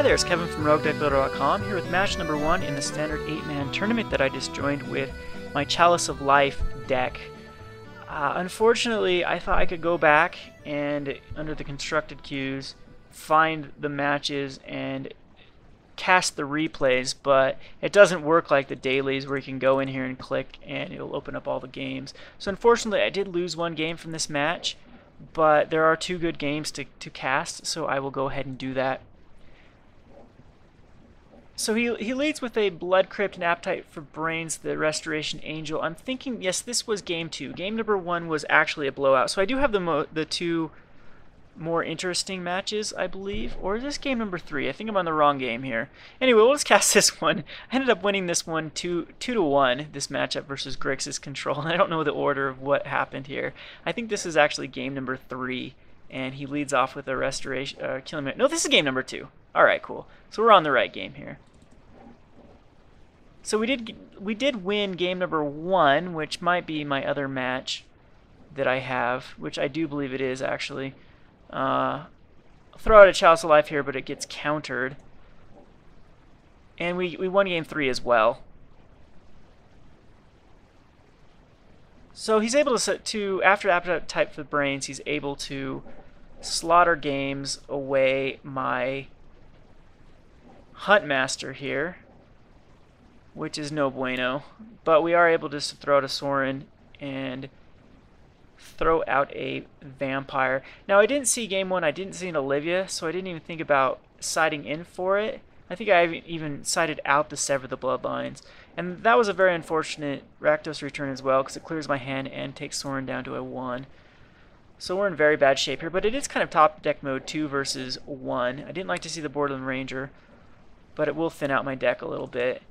there, it's Kevin from RogueDeckBuilder.com here with match number 1 in the standard 8-man tournament that I just joined with my Chalice of Life deck. Unfortunately, I thought I could go back and, under the constructed queues, find the matches and cast the replays, but it doesn't work like the dailies where you can go in here and click and it'll open up all the games. So unfortunately, I did lose one game from this match, but there are 2 good games to cast, so I will go ahead and do that. So he leads with a Blood Crypt and Appetite for Brains, the Restoration Angel. I'm thinking, yes, this was game 2. Game number 1 was actually a blowout. So I do have the 2 more interesting matches, I believe. Or is this game number 3? I think I'm on the wrong game here. Anyway, let's cast this one. I ended up winning this one 2-1, this matchup versus Grixis Control. And I don't know the order of what happened here. I think this is actually game number 3. And he leads off with a Restoration, Killing Me. No, this is game number 2. Alright, cool. So we're on the right game here. So we did win game number 1, which might be my other match that I have, which I do believe it is actually. I'll throw out a Chalice of Life here, but it gets countered. And we won game 3 as well. So he's able to after Appetite for the Brains, he's able to slaughter games away my Huntmaster here, which is no bueno, but we are able to throw out a Sorin and throw out a Vampire. Now, I didn't see game 1, I didn't see an Olivia, so I didn't even think about siding in for it. I think I even sided out to Sever the Bloodlines, and that was a very unfortunate Rakdos return as well, because it clears my hand and takes Sorin down to a 1. So we're in very bad shape here, but it is kind of top deck mode 2 versus 1. I didn't like to see the Borderland Ranger, but it will thin out my deck a little bit.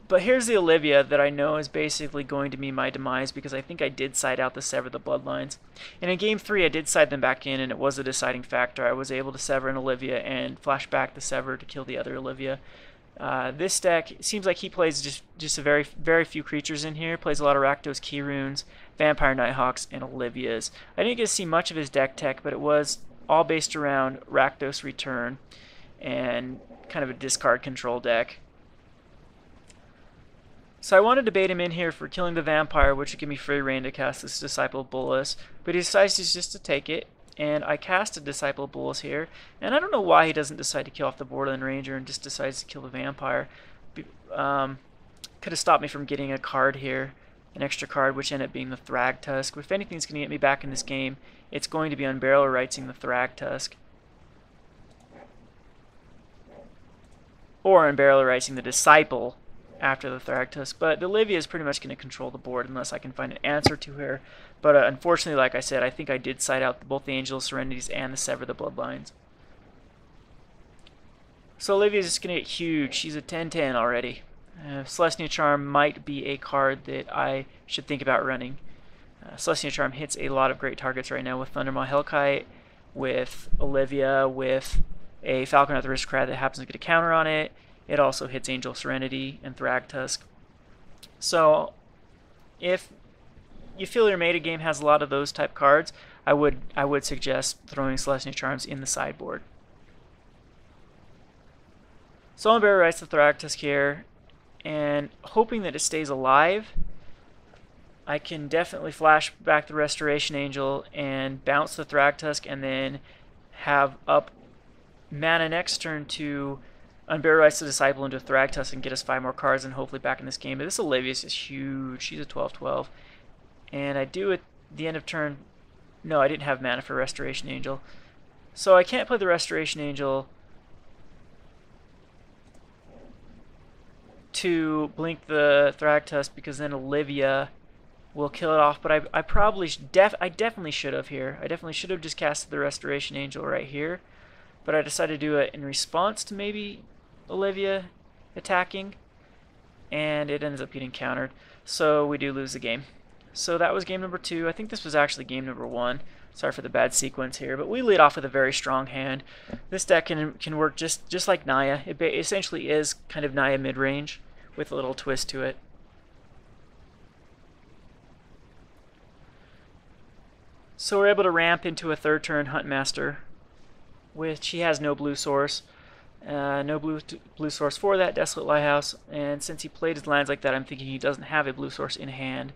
But here's the Olivia that I know is basically going to be my demise, because I think I did side out the Sever the Bloodlines. And in game 3 I did side them back in, and it was a deciding factor. I was able to sever an Olivia and flash back the Sever to kill the other Olivia. This deck, it seems like he plays just a very few creatures in here. Plays a lot of Rakdos Key Runes, Vampire Nighthawks, and Olivias. I didn't get to see much of his deck tech, but it was all based around Rakdos Return and kind of a discard control deck. So I wanted to bait him in here for killing the Vampire, which would give me free reign to cast this Disciple of Bolas, but he decides just to take it, and I cast a Disciple of Bolas here, and I don't know why he doesn't decide to kill off the Borderland Ranger and just decides to kill the Vampire. Could have stopped me from getting a card here, an extra card, which ended up being the Thragtusk. If anything's going to get me back in this game, it's going to be Unbarrel Writing the Thragtusk. Or Unbarrel Writing the Disciple after the Thragtusk, but Olivia is pretty much going to control the board unless I can find an answer to her. But unfortunately, like I said, I think I did side out both the Angel of Serenities and the Sever the Bloodlines. So Olivia is just going to get huge. She's a 10-10 already. Celestia Charm might be a card that I should think about running. Celestia Charm hits a lot of great targets right now with Thundermaw Hellkite, with Olivia, with a Falconer Aristocrat that happens to get a counter on it. It also hits Angel Serenity and Thragtusk. So if you feel your meta game has a lot of those type cards, I would suggest throwing Celestia Charms in the sideboard. So Unbarrel Writes the Thragtusk here, and hoping that it stays alive, I can definitely flash back the Restoration Angel and bounce the Thragtusk, and then have up mana next turn to Unbarrel Writes the Disciple into Thragtusk and get us 5 more cards and hopefully back in this game. But this Olivia is huge. She's a 12-12. And I do at the end of turn... No, I didn't have mana for Restoration Angel. So I can't play the Restoration Angel to blink the Thragtusk, because then Olivia will kill it off. But I definitely should have here. I definitely should have just casted the Restoration Angel right here. But I decided to do it in response to maybe Olivia attacking, and it ends up getting countered. So we do lose the game. So that was game number 2. I think this was actually game number 1. Sorry for the bad sequence here, but we lead off with a very strong hand. This deck can work just like Naya. It essentially is kind of Naya mid-range with a little twist to it. So we're able to ramp into a third turn Huntmaster, which he has no blue source. No blue source for that, Desolate Lighthouse, and since he played his lands like that, I'm thinking he doesn't have a blue source in hand.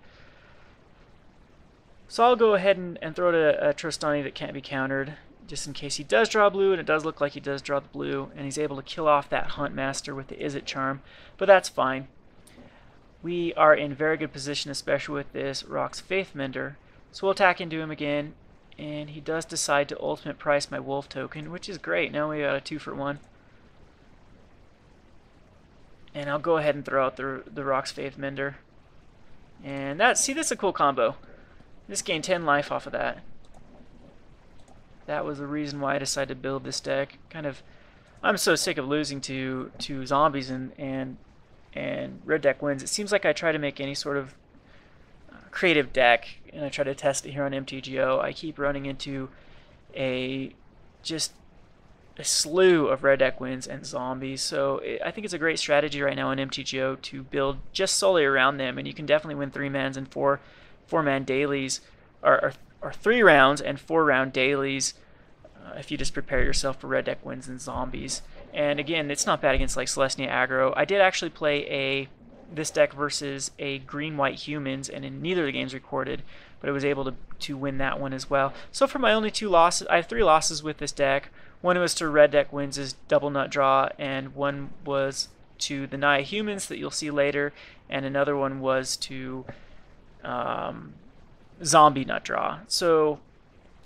So I'll go ahead and throw a Trostani that can't be countered, just in case he does draw blue, and it does look like he does draw the blue, and he's able to kill off that Hunt Master with the Izzet Charm, but that's fine. We are in very good position, especially with this Rock's Faithmender. So we'll attack into him again, and he does decide to ultimate price my Wolf token, which is great. Now we got a 2-for-1. And I'll go ahead and throw out the Rock's Faithmender. And see, that's a cool combo. Just gained 10 life off of that. That was the reason why I decided to build this deck. I'm so sick of losing to zombies and red deck wins. It seems like I try to make any sort of creative deck, and I try to test it here on MTGO. I keep running into just a slew of red deck wins and zombies. So I think it's a great strategy right now on MTGO to build just solely around them, and you can definitely win 3-mans and 4-man dailies, or 3 rounds and 4-round dailies if you just prepare yourself for red deck wins and zombies. And again, it's not bad against like Celestia aggro. I did actually play this deck versus a green-white humans, and in neither of the games recorded, but I was able to win that one as well. So for my only 2 losses, I have 3 losses with this deck. One was to red deck wins' double nut draw, and one was to the Naya humans that you'll see later, and another one was to zombie nut draw. So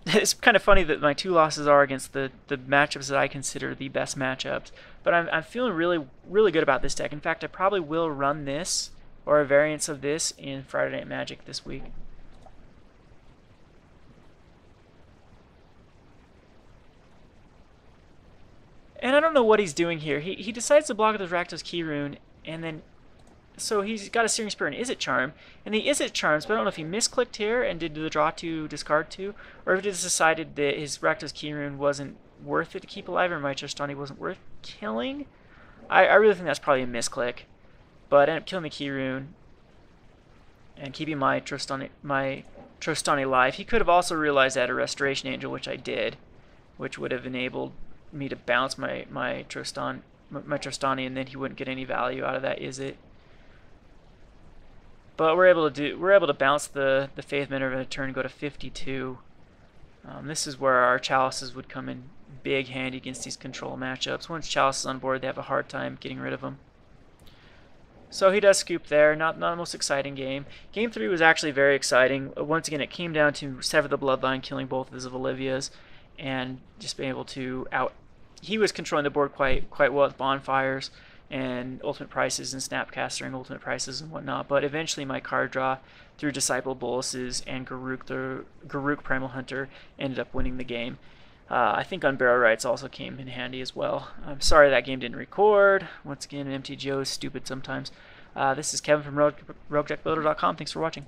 it's kind of funny that my 2 losses are against the matchups that I consider the best matchups. But I'm feeling really good about this deck. In fact, I probably will run this or a variance of this in Friday Night Magic this week. And I don't know what he's doing here. He decides to block the Rakdos Key Rune, and then so he's got a Searing Spear and Izzet Charm, and the Izzet Charms, but I don't know if he misclicked here and did the draw 2, discard 2, or if he just decided that his Rakdos Key Rune wasn't worth it to keep alive, or my Trostani wasn't worth killing. I really think that's probably a misclick, but I ended up killing the Key Rune and keeping my Trostani alive. He could have also realized that a Restoration Angel, which I did, which would have enabled me to bounce my Trostani, and then he wouldn't get any value out of that Izzet. But we're able to bounce the Faithmender in a turn and go to 52. This is where our Chalices would come in big handy against these control matchups. Once Chalice is on board, they have a hard time getting rid of them. So he does scoop there. Not the most exciting game. Game 3 was actually very exciting. Once again, it came down to Sever the Bloodline, killing both of his Olivias, and just being able to He was controlling the board quite well with Bonfires and Ultimate Prices and Snapcaster and Ultimate Prices and whatnot, but eventually my card draw through Disciple Boluses and Garruk Primal Hunter ended up winning the game. I think Unbarrow Rights also came in handy as well. I'm sorry that game didn't record. Once again, MTGO is stupid sometimes. This is Kevin from RogueDeckBuilder.com. Thanks for watching.